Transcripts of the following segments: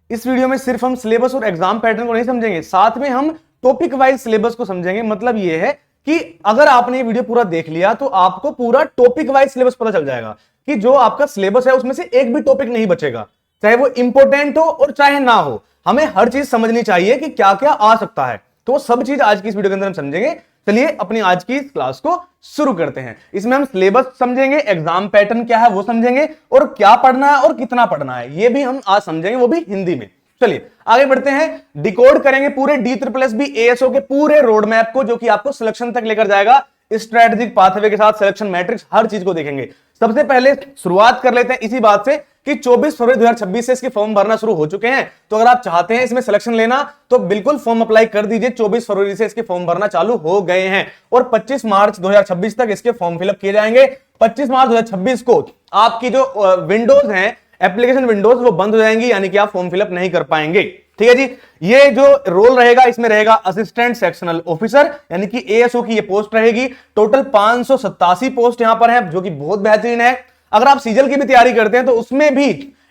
इस वीडियो में सिर्फ हम सिलेबस और एग्जाम पैटर्न को नहीं समझेंगे, साथ में हम टॉपिक वाइज सिलेबस को समझेंगे। मतलब यह है कि अगर आपने ये वीडियो पूरा देख लिया तो आपको पूरा टॉपिक वाइज सिलेबस पता चल जाएगा कि जो आपका सिलेबस है उसमें से एक भी टॉपिक नहीं बचेगा, चाहे वो इंपॉर्टेंट हो और चाहे ना हो। हमें हर चीज समझनी चाहिए कि क्या क्या आ सकता है, तो वो सब चीज आज की इस वीडियो के अंदर हम समझेंगे। चलिए अपनी आज की इस क्लास को शुरू करते हैं। इसमें हम सिलेबस समझेंगे, एग्जाम पैटर्न क्या है वो समझेंगे, और क्या पढ़ना है और कितना पढ़ना है ये भी हम आज समझेंगे, वो भी हिंदी में। चलिए आगे बढ़ते हैं। डिकोड करेंगे पूरे DSSB ASO के पूरे रोड मैप को, जो कि आपको सिलेक्शन तक लेकर जाएगा। स्ट्रेटेजिक पाथवे के साथ सिलेक्शन मैट्रिक्स हर चीज को देखेंगे। सबसे पहले शुरुआत कर लेते हैं इसी बात से कि 24 फरवरी 2026 से इसके फॉर्म भरना शुरू हो चुके हैं। तो अगर आप चाहते हैं इसमें सिलेक्शन लेना तो बिल्कुल फॉर्म अप्लाई कर दीजिए। 24 फरवरी से इसके फॉर्म भरना चालू हो गए हैं और 25 मार्च 2026 तक इसके फॉर्म फिलअप किए जाएंगे। 25 मार्च 2026 को आपकी जो विंडोज हैं, एप्लीकेशन विंडोज, वो बंद हो जाएंगी, यानी कि आप फॉर्म फिलअप नहीं कर पाएंगे। ठीक है जी। ये जो रोल रहेगा इसमें रहेगा असिस्टेंट सेक्शनल ऑफिसर, यानी कि ASO की ये पोस्ट रहेगी। टोटल 587 पोस्ट यहां पर है, जो कि बहुत बेहतरीन है। अगर आप सीजल की भी तैयारी करते हैं तो उसमें भी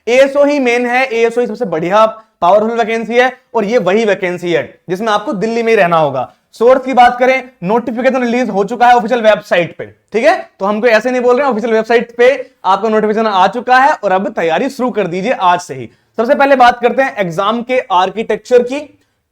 ASO ही मेन है, ASO ही सबसे बढ़िया पावरफुल वैकेंसी है, और ये वही वैकेंसी है जिसमें आपको दिल्ली में ही रहना होगा। सोर्स की बात करें, नोटिफिकेशन रिलीज हो चुका है ऑफिशियल वेबसाइट पे। ठीक है, तो हमको ऐसे नहीं बोल रहे हैं, ऑफिशियल वेबसाइट पे आपको नोटिफिकेशन आ चुका है और अब तैयारी शुरू कर दीजिए आज से ही। सबसे पहले बात करते हैं एग्जाम के आर्किटेक्चर की।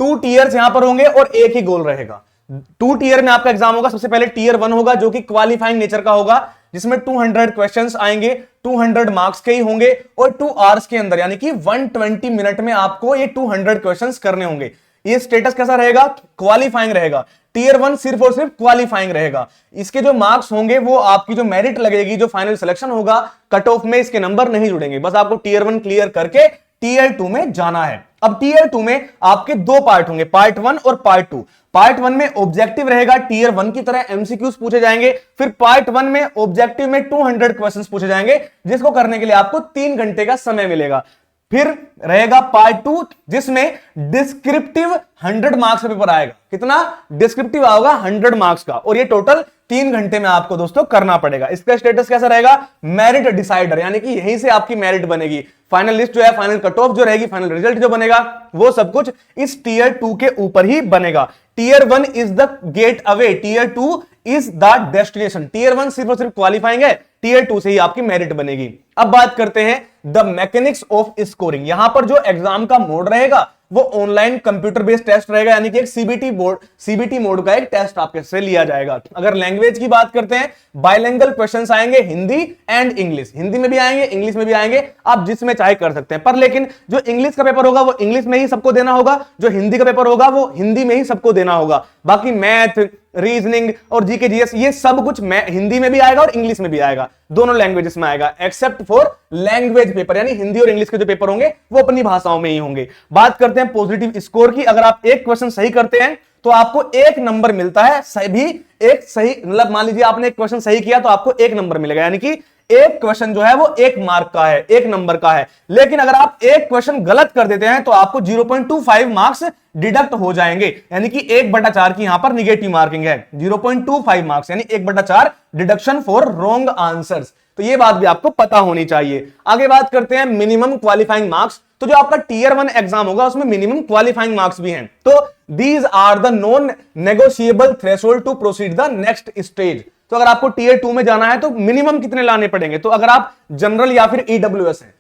2 टीयर्स यहां पर होंगे और एक ही गोल रहेगा। 2 टीयर में आपका एग्जाम होगा। सबसे पहले टीयर 1 होगा जो कि क्वालिफाइंग नेचर का होगा, जिसमें 200 क्वेश्चंस आएंगे, 200 मार्क्स के ही होंगे और 2 आवर्स के अंदर, यानी कि 120 मिनट में आपको ये 200 क्वेश्चंस करने होंगे। ये स्टेटस कैसा रहेगा? क्वालिफाइंग रहेगा। टीयर 1 सिर्फ और सिर्फ क्वालिफाइंग रहेगा। इसके जो मार्क्स होंगे वो आपकी जो मेरिट लगेगी, जो फाइनल सिलेक्शन होगा, कट ऑफ में इसके नंबर नहीं जुड़ेंगे। बस आपको टीयर 1 क्लियर करके टीयर 2 में जाना है। अब टीयर 2 में आपके 2 पार्ट होंगे, पार्ट 1 और पार्ट 2। पार्ट 1 में ऑब्जेक्टिव रहेगा, टीयर 1 की तरह MCQs पूछे जाएंगे। फिर पार्ट 1 में ऑब्जेक्टिव में 200 क्वेश्चंस पूछे जाएंगे, जिसको करने के लिए आपको 3 घंटे का समय मिलेगा। फिर रहेगा पार्ट 2, जिसमें डिस्क्रिप्टिव 100 मार्क्स का पेपर आएगा। कितना डिस्क्रिप्टिव आएगा? 100 मार्क्स का, और ये टोटल 3 घंटे में आपको दोस्तों करना पड़ेगा। इसका स्टेटस कैसा रहेगा? मेरिट डिसाइडर, यानी कि यहीं से आपकी मेरिट बनेगी। फाइनल लिस्ट जो है, फाइनल कट ऑफ जो रहेगी, फाइनल रिजल्ट जो बनेगा, वो सब कुछ इस टीयर 2 के ऊपर ही बनेगा। Tier 1 is the gateway, tier 2 is the destination. Tier 1 सिर्फ और सिर्फ क्वालिफाइंग है, टीयर 2 से ही आपकी मेरिट बनेगी। अब बात करते हैं द मैकेनिक्स ऑफ स्कोरिंग। यहां पर जो एग्जाम का मोड रहेगा वो ऑनलाइन कंप्यूटर बेस्ड टेस्ट रहेगा, यानी कि एक सीबीटी मोड का एक टेस्ट आपके से लिया जाएगा। अगर लैंग्वेज की बात करते हैं, बाइलिंगुअल क्वेश्चंस आएंगे, हिंदी एंड इंग्लिश। हिंदी में भी आएंगे, इंग्लिश में भी आएंगे, आप जिसमें चाहे कर सकते हैं। पर लेकिन जो इंग्लिश का पेपर होगा वो इंग्लिश में ही सबको देना होगा, जो हिंदी का पेपर होगा वो हिंदी में ही सबको देना होगा। बाकी मैथ, रीजनिंग और जीके जीएस ये सब कुछ हिंदी में भी आएगा और इंग्लिश में भी आएगा, दोनों लैंग्वेजेस में आएगा, एक्सेप्ट फॉर लैंग्वेज पेपर, यानी हिंदी और इंग्लिश के जो पेपर होंगे वो अपनी भाषाओं में ही होंगे। बात करते हैं पॉजिटिव स्कोर की। अगर आप एक क्वेश्चन सही करते हैं तो आपको 1 नंबर मिलता है। सभी एक सही, मतलब मान लीजिए आपने एक क्वेश्चन सही किया तो आपको 1 नंबर मिलेगा, यानी कि एक क्वेश्चन जो है वो 1 मार्क का है, 1 नंबर का है। लेकिन अगर आप एक क्वेश्चन गलत कर देते हैं तो आपको 0.25 मार्क्स डिडक्ट हो जाएंगे, यानी कि 1/4 की यहां पर निगेटिव मार्किंग है। 0.25 मार्क्स यानी 1/4 डिडक्शन फॉर रॉन्ग आंसर्स। तो ये बात भी आपको पता होनी चाहिए। आगे बात करते हैं मिनिमम क्वालिफाइंग मार्क्स। तो जो आपका टीयर 1 एग्जाम होगा उसमें मिनिमम क्वालिफाइंग मार्क्स भी हैं। तो these are the non negotiable threshold to proceed the next stage. तो अगर आपको टीयर 2 में जाना है तो मिनिमम कितने लाने पड़ेंगे? तो अगर आप जनरल या फिर EWS हैं,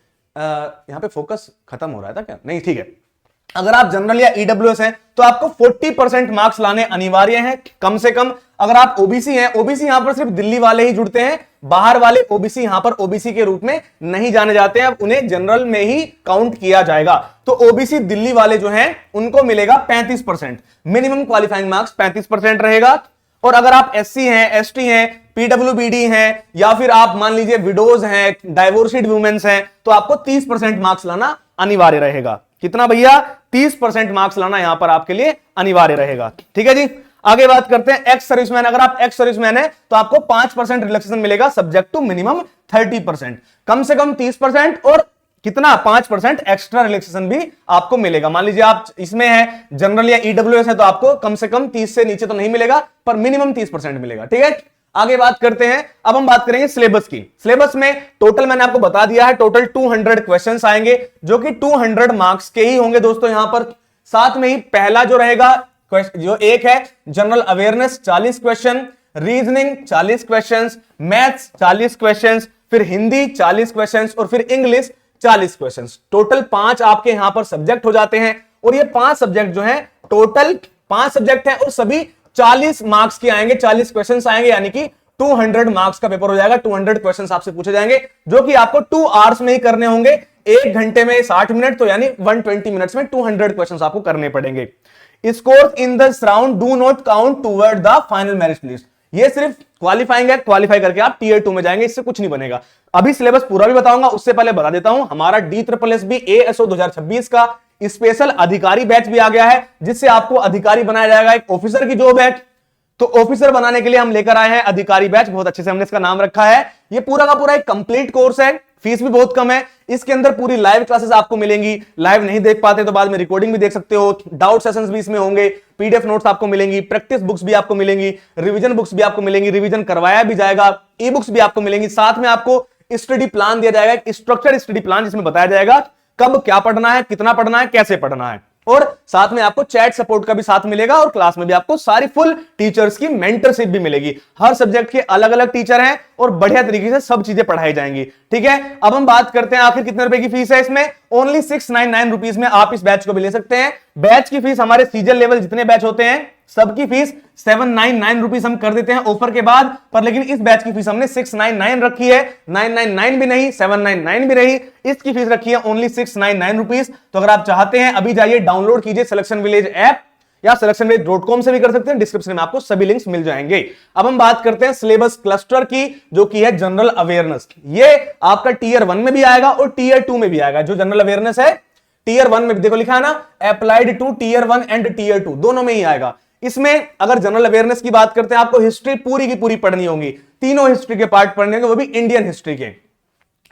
यहां पे फोकस खत्म हो रहा था क्या? नहीं, ठीक है। अगर आप जनरल या EWS हैं तो आपको 40% मार्क्स लाने अनिवार्य हैं कम से कम। अगर आप ओबीसी हैं, ओबीसी यहां पर सिर्फ दिल्ली वाले ही जुड़ते हैं, बाहर वाले ओबीसी यहां पर ओबीसी के रूप में नहीं जाने जाते हैं, अब उन्हें जनरल में ही काउंट किया जाएगा। तो ओबीसी दिल्ली वाले जो हैं उनको मिलेगा 35%, मिनिमम क्वालिफाइंग मार्क्स 35% रहेगा। और अगर आप SC हैं, ST हैं, PWBD हैं, या फिर आप मान लीजिए विडोज हैं, डाइवोर्सिड वुमेन्स हैं, तो आपको 30% मार्क्स लाना अनिवार्य रहेगा। कितना भैया? 30% मार्क्स लाना यहां पर आपके लिए अनिवार्य रहेगा। ठीक है जी। आगे बात करते हैं एक्स सर्विसमैन। अगर आप एक्स सर्विसमैन है तो आपको 5% रिलैक्सेशन मिलेगा, सब्जेक्ट टू मिनिमम 30%। कम से कम 30% और कितना 5% एक्स्ट्रा रिलैक्सेशन भी आपको मिलेगा। मान लीजिए आप इसमें है जनरल या EWS है तो आपको कम से कम 30 से नीचे तो नहीं मिलेगा, पर मिनिमम 30% मिलेगा। ठीक है। आगे बात करते हैं, अब हम बात करेंगे सिलेबस की। सिलेबस में टोटल मैंने आपको बता दिया है, टोटल 200 क्वेश्चंस आएंगे जो कि 200 मार्क्स के ही होंगे दोस्तों। यहां पर साथ में ही पहला जो रहेगा जो एक है general awareness 40 question, reasoning 40 questions, maths 40 questions, फिर हिंदी 40 क्वेश्चंस और फिर इंग्लिश 40 क्वेश्चंस। टोटल 5 आपके यहां पर सब्जेक्ट हो जाते हैं और ये 5 सब्जेक्ट जो हैं टोटल 5 सब्जेक्ट हैं और सभी 40 मार्क्स के आएंगे, 40 क्वेश्चंस आएंगे, यानी कि 200 मार्क्स का पेपर हो जाएगा। 200 क्वेश्चंस आपसे पूछे जाएंगे जो कि आपको 2 आवर्स में ही करने होंगे, 1 घंटे में 60 मिनट, तो यानी 120 मिनट्स में 200 क्वेश्चंस आपको करने पड़ेंगे। Score in this round do not count toward the final merit list. ये सिर्फ क्वालिफाइंग है, क्वालिफाई करके आप टीयर 2 में जाएंगे, इससे कुछ नहीं बनेगा। अभी सिलेबस पूरा भी बताऊंगा, उससे पहले बता देता हूं हमारा DSSB ASO 2026 का स्पेशल अधिकारी बैच भी आ गया है, जिससे आपको अधिकारी बनाया जाएगा। एक ऑफिसर की जॉब है, तो ऑफिसर बनाने के लिए हम लेकर आए हैं अधिकारी बैच, बहुत अच्छे से हमने इसका नाम रखा है। ये पूरा का पूरा एक कंप्लीट कोर्स है, फीस भी बहुत कम है। इसके अंदर पूरी लाइव क्लासेस आपको मिलेंगी, लाइव नहीं देख पाते तो बाद में रिकॉर्डिंग भी देख सकते हो, डाउट सेशंस भी इसमें होंगे, पीडीएफ नोट्स आपको मिलेंगी, प्रैक्टिस बुक्स भी आपको मिलेंगी, रिवीजन बुक्स भी आपको मिलेंगी, रिवीजन करवाया भी जाएगा, ई बुक्स भी आपको मिलेंगी। साथ में आपको स्टडी प्लान दिया जाएगा, एक स्ट्रक्चर्ड स्टडी प्लान, जिसमें बताया जाएगा कब क्या पढ़ना है, कितना पढ़ना है, कैसे पढ़ना है, और साथ में आपको चैट सपोर्ट का भी साथ मिलेगा और क्लास में भी आपको सारी फुल टीचर्स की मेंटरशिप भी मिलेगी। हर सब्जेक्ट के अलग अलग टीचर हैं और बढ़िया तरीके से सब चीजें पढ़ाई जाएंगी। ठीक है, अब हम बात करते हैं आखिर कितने रुपए की फीस है इसमें। ओनली 699 रुपीज में आप इस बैच को भी ले सकते हैं। बैच की फीस हमारे सीजन लेवल जितने बैच होते हैं सबकी फीस 799 रुपीज हम कर देते हैं ऑफर के बाद, पर लेकिन इस बैच की फीस हमने 699 रखी है, 999 भी नहीं, 799 भी नहीं, इसकी फीस रखी है ओनली 699 रुपीज। तो अगर आप चाहते हैं अभी जाइए डाउनलोड कीजिए सिलेक्शन विलेज ऐप, या सिलेक्शनविलेज.com से भी कर सकते हैं, डिस्क्रिप्शन में आपको सभी लिंक्स मिल जाएंगे। अब हम बात करते हैं सिलेबस क्लस्टर की, जो की है जनरल अवेयरनेस। ये आपका टीयर 1 में भी आएगा और टीयर 2 में भी आएगा। जो जनरल अवेयरनेस है टीयर 1 में भी देखो लिखा है ना, applied to tier 1 and tier 2 दोनों में ही आएगा। इसमें अगर जनरल अवेयरनेस की बात करते हैं, आपको हिस्ट्री पूरी की पूरी पढ़नी होगी, तीनों हिस्ट्री के पार्ट पढ़ने होंगे, वो भी इंडियन हिस्ट्री के।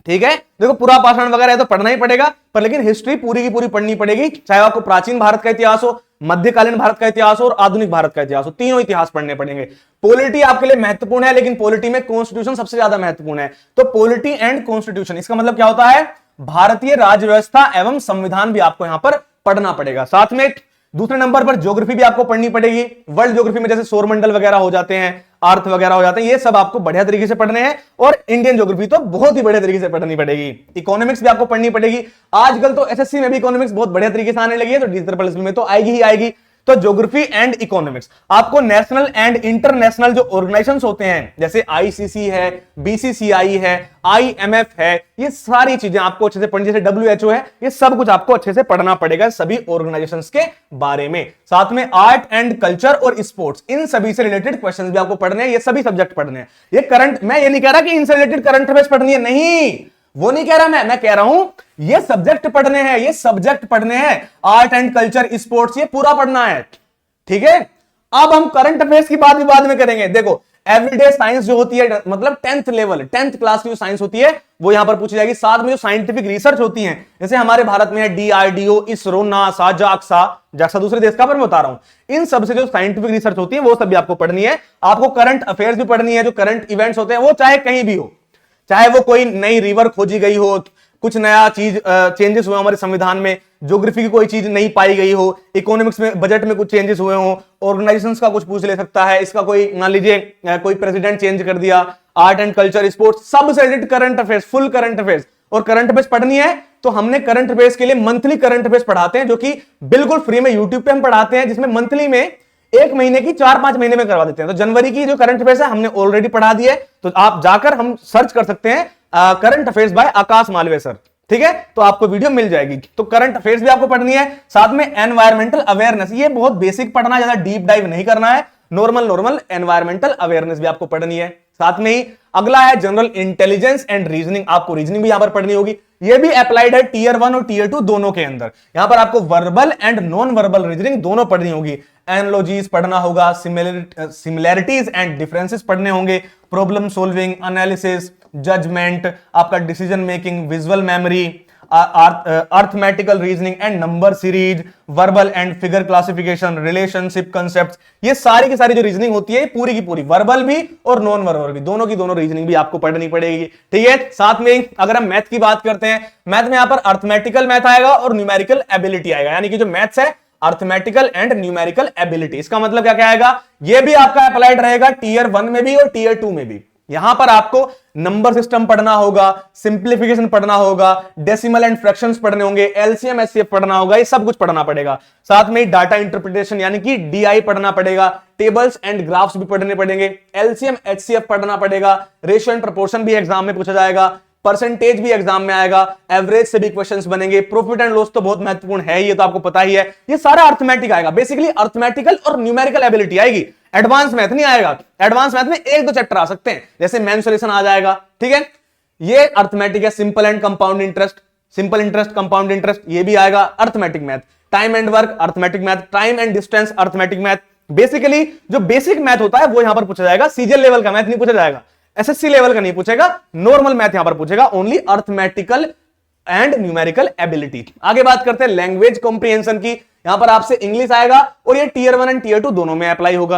ठीक है, देखो पूरा पाषाण वगैरह है तो पढ़ना ही पड़ेगा, पर लेकिन हिस्ट्री पूरी की पूरी पढ़नी पड़ेगी, चाहे आपको प्राचीन भारत का इतिहास हो, मध्यकालीन भारत का इतिहास हो और आधुनिक भारत का इतिहास हो, तीनों इतिहास पढ़ने पड़ेंगे। पॉलिटी आपके लिए महत्वपूर्ण है, लेकिन पॉलिटी में कॉन्स्टिट्यूशन सबसे ज्यादा महत्वपूर्ण है। तो पॉलिटी एंड कॉन्स्टिट्यूशन, इसका मतलब क्या होता है, भारतीय राज्य व्यवस्था एवं संविधान भी आपको यहां पर पढ़ना पड़ेगा। साथ में दूसरे नंबर पर ज्योग्राफी भी आपको पढ़नी पड़ेगी। वर्ल्ड ज्योग्राफी में जैसे सौरमंडल वगैरह हो जाते हैं, अर्थ वगैरह हो जाते हैं, ये सब आपको बढ़िया तरीके से पढ़ने हैं। और इंडियन ज्योग्राफी तो बहुत ही बढ़िया तरीके से पढ़नी पड़ेगी। इकोनॉमिक्स भी आपको पढ़नी पड़ेगी। आजकल तो एसएससी में भी इकोनॉमिक्स बहुत बढ़िया तरीके से आने लगी है, तो DSSB में तो आएगी ही आएगी। तो ज्योग्राफी एंड इकोनॉमिक्स आपको नेशनल एंड इंटरनेशनल जो ऑर्गेनाइजेशंस होते हैं, जैसे ICC है, BCCI है, IMF है, ये सारी चीजें आपको अच्छे से पढ़नी, जैसे WHO है, ये सब कुछ आपको अच्छे से पढ़ना पड़ेगा सभी ऑर्गेनाइजेशंस के बारे में। साथ में आर्ट एंड कल्चर और स्पोर्ट्स, इन सभी से रिलेटेड क्वेश्चंस भी आपको पढ़ने हैं, ये सभी सब्जेक्ट पढ़ने हैं। ये करंट, मैं ये नहीं कह रहा कि इनसे रिलेटेड करंट अफेयर्स पढ़नी है, नहीं, वो नहीं कह रहा मैं कह रहा हूं ये सब्जेक्ट पढ़ने हैं, ये सब्जेक्ट पढ़ने हैं, आर्ट एंड कल्चर, स्पोर्ट्स, ये पूरा पढ़ना है। ठीक है, अब हम करंट अफेयर्स की बात भी बाद में करेंगे। देखो एवरीडे साइंस जो होती है, मतलब 10th लेवल 10th क्लास की जो साइंस होती है वो यहां पर पूछी जाएगी। साथ में जो साइंटिफिक रिसर्च होती है, जैसे हमारे भारत में है DRDO, इसरो, नासा, जाक्सा दूसरे देश का, पर मैं बता रहा हूं इन सबसे जो साइंटिफिक रिसर्च होती है वो सब भी आपको पढ़नी है। आपको करंट अफेयर्स भी पढ़नी है, जो करंट इवेंट्स होते हैं वो चाहे कहीं भी हो, चाहे वो कोई नई रिवर खोजी गई हो, कुछ नया चीज चेंजेस हुए हमारे संविधान में, ज्योग्राफी की कोई चीज नहीं पाई गई हो, इकोनॉमिक्स में बजट में कुछ चेंजेस हुए हो, ऑर्गेनाइजेशंस का कुछ पूछ ले सकता है, इसका कोई मान लीजिए कोई प्रेसिडेंट चेंज कर दिया, आर्ट एंड कल्चर, स्पोर्ट्स, सब से related current affairs, full current affairs. और करंट अफेयर्स पढ़नी है तो हमने करंट अफेयर्स के लिए मंथली करंट अफेयर्स पढ़ाते हैं, जो कि बिल्कुल फ्री में यूट्यूब पे हम पढ़ाते हैं, जिसमें मंथली में 1 महीने की 4-5 महीने में करवा देते हैं। तो जनवरी की जो करंट अफेयर्स है हमने ऑलरेडी पढ़ा दी है, तो आप जाकर हम सर्च कर सकते हैं करंट अफेयर्स बाय आकाश मालवीय सर। ठीक है, तो आपको वीडियो मिल जाएगी। तो करंट अफेयर्स भी आपको पढ़नी है, साथ में एनवायरमेंटल अवेयरनेस, ये बहुत बेसिक पढ़ना, ज्यादा डीप डाइव नहीं करना है, नॉर्मल एनवायरमेंटल अवेयरनेस भी आपको पढ़नी है। साथ में ही अगला है जनरल इंटेलिजेंस एंड रीजनिंग, आपको रीजनिंग भी यहां पर पढ़नी होगी। ये भी अप्लाइड है टीयर 1 और टीयर 2 दोनों के अंदर। यहां पर आपको verbal and non verbal reasoning दोनों पढ़नी होगी। एनालॉजीज पढ़ना होगा, सिमिलैरिटीज एंड डिफरेंसेस पढ़ने होंगे, प्रॉब्लम सॉल्विंग, एनालिसिस, जजमेंट, आपका decision making, visual memory, arithmetical reasoning and number series, verbal and figure classification, relationship concept, ये सारी की सारी जो रीजनिंग होती है पूरी की पूरी, वर्बल भी और नॉन वर्बल भी, दोनों की दोनों रीजनिंग भी आपको पढ़नी पड़ेगी। ठीक है, साथ में अगर हम मैथ की बात करते हैं, मैथ में यहां पर अर्थमेटिकल मैथ आएगा और न्यूमेरिकल एबिलिटी आएगा, यानी कि जो मैथ्स है अर्थमेटिकल एंड न्यूमेरिकल एबिलिटी। इसका मतलब क्या क्या आएगा, ये भी आपका अप्लाइड रहेगा टीयर 1 में भी और टीयर 2 में भी। यहां पर आपको नंबर सिस्टम पढ़ना होगा, सिंप्लीफिकेशन पढ़ना होगा, डेसिमल एंड फ्रैक्शंस पढ़ने होंगे, एलसीएम एचसीएफ पढ़ना होगा, ये सब कुछ पढ़ना पड़ेगा। साथ में डाटा इंटरप्रिटेशन यानी कि डीआई पढ़ना पड़ेगा, टेबल्स एंड ग्राफ्स भी पढ़ने पड़ेंगे, एलसीएम एचसीएफ पढ़ना पड़ेगा, रेशियो एंड प्रोपोर्शन भी एग्जाम में पूछा जाएगा, परसेंटेज भी एग्जाम में आएगा, एवरेज से भी क्वेश्चंस बनेंगे, प्रॉफिट एंड लॉस तो बहुत महत्वपूर्ण है, ये तो आपको पता ही है। ये सारा अर्थमेटिक आएगा, बेसिकली अर्थमेटिकल और न्यूमेरिकल एबिलिटी आएगी, एडवांस मैथ नहीं आएगा। एडवांस मैथ में एक दो चैप्टर आ सकते हैं, जैसे मेंसुरेशन आ जाएगा। ठीक है, ये अर्थमेटिक है, simple and compound interest, simple interest, compound interest, ये भी आएगा arithmetic math. Time and work arithmetic math, time and distance arithmetic math. Basically जो बेसिक मैथ होता है वो यहां पर पूछा जाएगा, सीजीएल लेवल का मैथ नहीं पूछा जाएगा, एसएससी लेवल का नहीं पूछेगा, नॉर्मल मैथ यहां पर पूछेगा, only arithmetical and numerical ability. आगे बात करते हैं लैंग्वेज कॉम्प्रिहेंशन की। यहां पर आपसे इंग्लिश आएगा और ये टीयर 1 एंड टीयर 2 दोनों में अप्लाई होगा।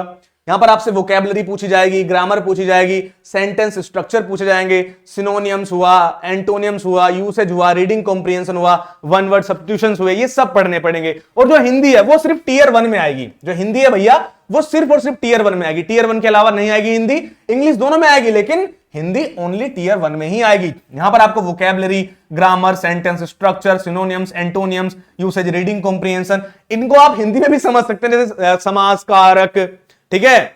यहां पर आपसे वोकैबुलरी पूछी जाएगी, ग्रामर पूछी जाएगी, सेंटेंस स्ट्रक्चर पूछे जाएंगे, सिनोनियम्स हुआ, एंटोनियम्स हुआ, यूसेज हुआ, रीडिंग कॉम्प्रिहेंशन हुआ, वन वर्ड सब्स्टिट्यूशंस हुए, ये सब पढ़ने पड़ेंगे। और जो हिंदी है वो सिर्फ टीयर 1 में आएगी, जो हिंदी है भैया वो सिर्फ और सिर्फ टीयर 1 में आएगी, टीयर 1 के अलावा नहीं आएगी हिंदी। इंग्लिश दोनों में आएगी लेकिन हिंदी ओनली टीयर 1 में ही आएगी। यहां पर आपको vocabulary, grammar, sentence structure, synonyms, एंटोनियम्स, usage, reading comprehension, इनको आप हिंदी में भी समझ सकते हैं, जैसे समास, कारक, ठीक है,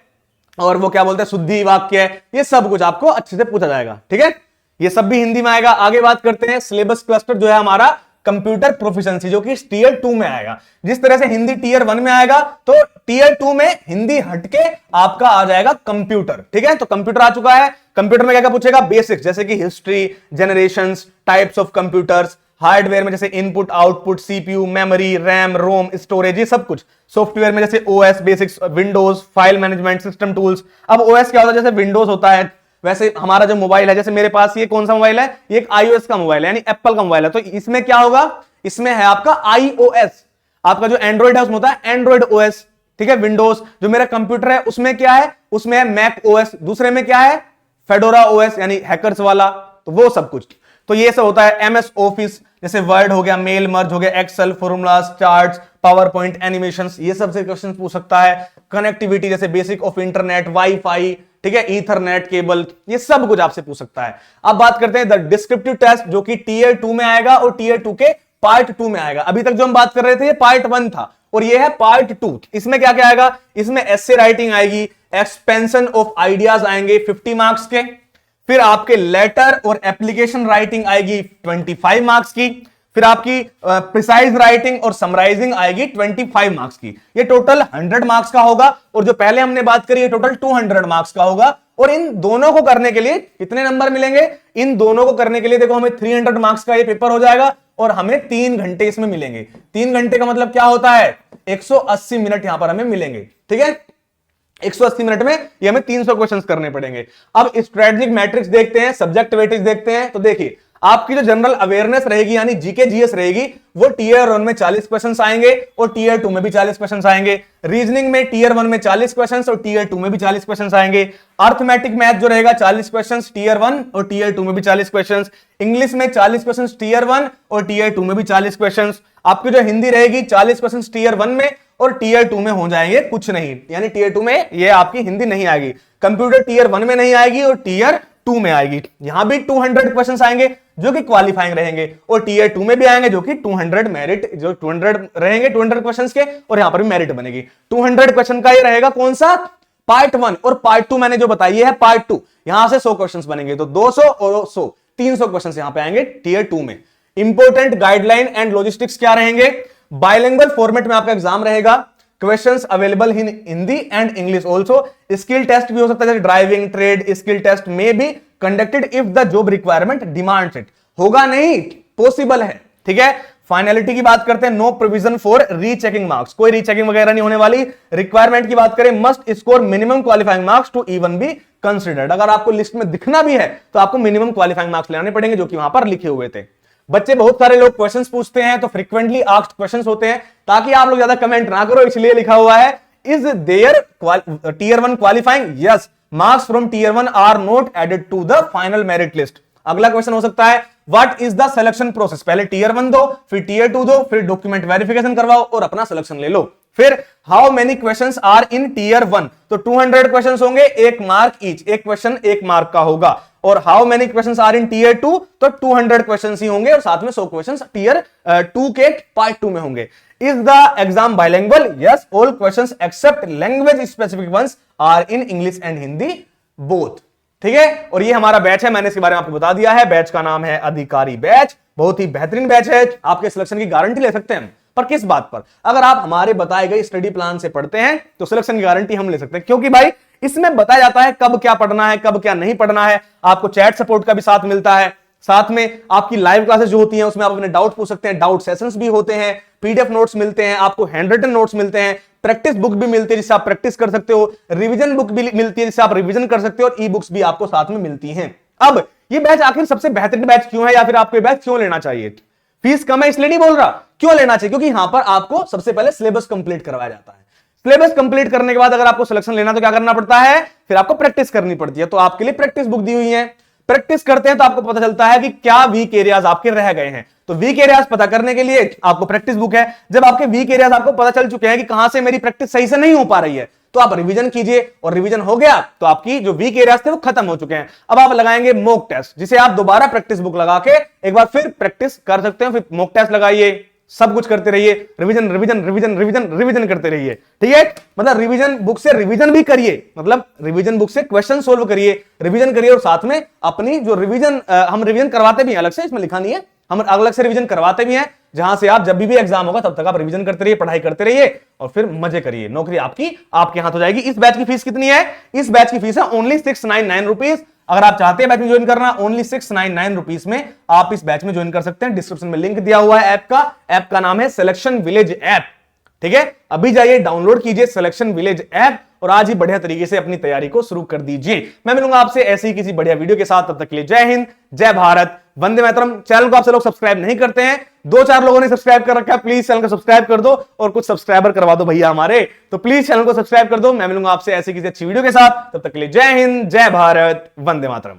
और वो क्या बोलते हैं शुद्धि वाक्य, ये सब कुछ आपको अच्छे से पूछा जाएगा। ठीक है, ये सब भी हिंदी में आएगा। आगे बात करते हैं सिलेबस क्लस्टर जो है हमारा कंप्यूटर प्रोफिशिएंसी, जो कि टीयर 2 में आएगा। जिस तरह से हिंदी टीयर 1 में आएगा तो टीयर 2 में हिंदी हटके आपका आ जाएगा कंप्यूटर। ठीक है, तो कंप्यूटर आ चुका है। कंप्यूटर में क्या क्या पूछेगा, बेसिक्स जैसे कि history, generations, types of computers, hardware में जैसे input output, CPU, memory, RAM, ROM, storage, ये सब कुछ। सॉफ्टवेयर में जैसे OS basics, Windows, file management, system tools. अब ओएस क्या होता है, जैसे विंडोज होता है वैसे हमारा जो मोबाइल है, जैसे मेरे पास ये कौन सा मोबाइल है, ये एक iOS का मोबाइल है, यानी एप्पल का मोबाइल है, तो इसमें क्या होगा, इसमें है आपका iOS। आपका जो एंड्रॉइड है उसमें होता है एंड्रॉइड ओएस। ठीक है, विंडोज जो मेरा कंप्यूटर है उसमें क्या है, उसमें है मैक ओएस, दूसरे में क्या है, फेडोरा ओएस यानी हैकर्स वाला, तो वो सब कुछ। तो ये सब होता है एमएस ऑफिस, जैसे वर्ड हो गया, मेल मर्ज हो गया, Excel, formulas, charts, PowerPoint, animations, ये सब से क्वेश्चन पूछ सकता है। कनेक्टिविटी जैसे बेसिक ऑफ इंटरनेट, वाईफाई, ठीक है, ईथरनेट केबल, ये सब कुछ आपसे पूछ सकता है। अब बात करते हैं द डिस्क्रिप्टिव टेस्ट, जो कि टीयर 2 में आएगा और टीयर 2 के पार्ट 2 में आएगा। अभी तक जो हम बात कर रहे थे ये पार्ट 1 था और ये है पार्ट 2। इसमें क्या क्या आएगा, इसमें एस्से राइटिंग आएगी, एक्सपेंशन ऑफ आइडियाज आएंगे 50 मार्क्स के, फिर आपके लेटर और एप्लीकेशन राइटिंग आएगी 25 मार्क्स की, फिर आपकी प्रिसाइज राइटिंग और समराइजिंग आएगी 25 मार्क्स की। ये टोटल 100 मार्क्स का होगा और जो पहले हमने बात करी है टोटल 200 मार्क्स का होगा। और इन दोनों को करने के लिए कितने नंबर मिलेंगे, इन दोनों को करने के लिए देखो हमें 300 मार्क्स का ये पेपर हो जाएगा और हमें 3 घंटे इसमें मिलेंगे। 3 घंटे का मतलब क्या होता है, 180 मिनट यहां पर हमें मिलेंगे। ठीक है, 180 मिनट में ये हमें 300 क्वेश्चंस करने पड़ेंगे। अब स्ट्रेटेजिक मैट्रिक्स देखते हैं, सब्जेक्ट वेटेज देखते हैं। तो देखिए आपकी जो जनरल अवेयरनेस रहेगी यानी जीके जीएस रहेगी, वो टीयर 1 में 40 क्वेश्चंस आएंगे और टीयर 2 में भी 40 क्वेश्चंस आएंगे। रीजनिंग में टीयर 1 में 40 क्वेश्चंस और टीयर 2 में भी 40 क्वेश्चंस आएंगे। अर्थमेटिक मैथ जो रहेगा 40 क्वेश्चंस टीयर 1 और टीयर 2 में भी 40 क्वेश्चंस। इंग्लिश में 40 क्वेश्चंस टीयर 1 और टीयर 2 में भी 40 क्वेश्चंस। आपकी जो हिंदी रहेगी 40 क्वेश्चंस टीयर 1 में और टीयर 2 में हो जाएंगे कुछ नहीं, यानी टीयर 2 में ये आपकी हिंदी नहीं आएगी। कंप्यूटर टीयर 1 में नहीं आएगी और टीयर 2 में आएगी। यहां भी 200 क्वेश्चंस आएंगे जो कि क्वालिफाइंग रहेंगे और टीयर 2 में भी आएंगे जो कि 200 मेरिट, जो 200 रहेंगे 200 क्वेश्चंस के, और यहां पर भी मेरिट बनेगी। 200 क्वेश्चन का ये रहेगा कौन सा, पार्ट 1, और पार्ट 2 मैंने जो बताई है पार्ट 2। यहां से 100 क्वेश्चंस बनेंगे, तो 200 और 100 300 क्वेश्चंस यहां पे आएंगे टीयर 2 में। इंपोर्टेंट गाइडलाइन एंड लॉजिस्टिक्स क्या रहेंगे, बाइलिंगुअल फॉर्मेट में आपका एग्जाम रहेगा। Questions available in Hindi and English also. Skill test भी हो सकता है, जैसे ड्राइविंग, ट्रेड स्किल टेस्ट में भी conducted if the job requirement demands it. होगा नहीं, पॉसिबल है। ठीक है, फाइनलिटी की बात करते हैं, no provision for rechecking marks, कोई रीचेकिंग वगैरह नहीं होने वाली। रिक्वायरमेंट की बात करें, must score minimum qualifying marks to even be considered. अगर आपको लिस्ट में दिखना भी है तो आपको मिनिमम क्वालिफाइंग मार्क्स लेने पड़ेंगे जो कि वहां पर लिखे हुए थे। बच्चे बहुत सारे लोग क्वेश्चंस पूछते हैं, तो फ्रीक्वेंटली आस्क्ड क्वेश्चंस होते हैं, ताकि आप लोग ज्यादा कमेंट ना करो, इसलिए लिखा हुआ है is there tier 1 qualifying? Yes, marks from tier 1 are not added to the final merit list. अगला क्वेश्चन हो सकता है what is the selection process? पहले टियर 1 दो, फिर टियर 2 दो, फिर डॉक्यूमेंट वेरिफिकेशन करवाओ और अपना सिलेक्शन ले लो। फिर how many questions are in tier 1? तो 200 क्वेश्चंस होंगे, 1 मार्क ईच, एक क्वेश्चन 1 मार्क का होगा। और how many questions are in tier 2? तो 200 क्वेश्चंस ही होंगे और साथ में 100 क्वेश्चंस टियर 2 के पार्ट 2 में होंगे। Is the exam bilingual? Yes, all questions except language specific ones are in English and Hindi both. ठीक है, और ये हमारा बैच है, मैंने इसके बारे में आपको बता दिया है। बैच का नाम है अधिकारी बैच, बहुत ही बेहतरीन बैच है, आपके सिलेक्शन की गारंटी ले सकते हैं। पर किस बात पर? अगर आप हमारे बताए गए स्टडी प्लान से पढ़ते हैं तो सिलेक्शन की गारंटी हम ले सकते हैं, क्योंकि भाई इसमें बताया जाता है कब क्या पढ़ना है, कब क्या नहीं पढ़ना है। आपको चैट सपोर्ट का भी साथ मिलता है, साथ में आपकी लाइव क्लासेस जो होती हैं उसमें आप अपने डाउट पूछ सकते हैं, डाउट सेशंस भी होते हैं, पीडीएफ नोट्स मिलते हैं, आपको हैंड रिटन नोट्स मिलते हैं, प्रैक्टिस बुक भी मिलती है जिससे आप प्रैक्टिस कर सकते हो, रिवीजन बुक भी मिलती है जिससे आप रिवीजन कर सकते हो, और ई बुक्स भी आपको साथ में मिलती हैं। अब ये बैच आखिर सबसे बेहतरीन बैच क्यों है, या फिर आपको ये बैच क्यों लेना चाहिए? फीस कम है इसलिए नहीं बोल रहा, क्यों लेना चाहिए? क्योंकि यहां पर आपको सबसे पहले सिलेबस कंप्लीट करवाया जाता है। सिलेबस कंप्लीट करने के बाद अगर आपको सिलेक्शन लेना तो क्या करना पड़ता है? फिर आपको प्रैक्टिस करनी पड़ती है। तो आपके लिए प्रैक्टिस बुक दी हुई है, प्रैक्टिस करते हैं तो आपको पता चलता है कि क्या वीक एरियाज आपके रह गए हैं। तो वीक एरियाज पता करने के लिए आपको प्रैक्टिस बुक है। जब आपके वीक एरियाज आपको पता चल चुके हैं कि कहां से मेरी प्रैक्टिस सही से नहीं हो पा रही है, तो आप रिवीजन कीजिए, और रिवीजन हो गया तो आपकी जो वीक एरियाज थे वो खत्म हो चुके हैं। अब आप लगाएंगे मॉक टेस्ट, जिसे आप दोबारा प्रैक्टिस बुक लगा के एक बार फिर प्रैक्टिस कर सकते हैं। फिर मॉक टेस्ट लगाइए, सब कुछ करते रहिए, revision revision revision revision revision करते रहिए। ठीक है, मतलब रिवीजन बुक से रिवीजन भी करिए, मतलब रिवीजन बुक से क्वेश्चन सोल्व करिए, रिवीजन करिए, और साथ में अपनी जो रिवीजन हम रिवीजन करवाते भी हैं अलग से, इसमें लिखा नहीं है, हम अलग से रिवीजन करवाते भी हैं, जहां से आप जब भी एग्जाम होगा तब तक आप रिवीजन करते रहिए, पढ़ाई करते रहिए, और फिर मजे करिए। नौकरी आपकी आपके हाथ हो जाएगी। इस बैच की फीस कितनी है? इस बैच की फीस है ओनली 699 रुपीज। अगर आप चाहते हैं बैच में ज्वाइन करना, ओनली 699 रुपीज में आप इस बैच में ज्वाइन कर सकते हैं। डिस्क्रिप्शन में लिंक दिया हुआ है ऐप का नाम है सिलेक्शन विलेज ऐप। ठीक है, अभी जाइए डाउनलोड कीजिए सिलेक्शन विलेज ऐप, और आज ही बढ़िया तरीके से अपनी तैयारी को शुरू कर दीजिए। मैं मिलूंगा आपसे ऐसी किसी बढ़िया वीडियो के साथ, तब तक के लिए जय हिंद, जय भारत, वंदे मातरम। चैनल को आप सब लोग सब्सक्राइब नहीं करते हैं, 2-4 लोगों ने सब्सक्राइब कर रखा है, प्लीज चैनल को सब्सक्राइब कर दो, और कुछ सब्सक्राइबर करवा दो भैया हमारे, तो प्लीज चैनल को सब्सक्राइब कर दो। मैं मिलूंगा आपसे ऐसी किसी अच्छी वीडियो के साथ, तब तक के लिए जय हिंद, जय भारत, वंदे मातरम।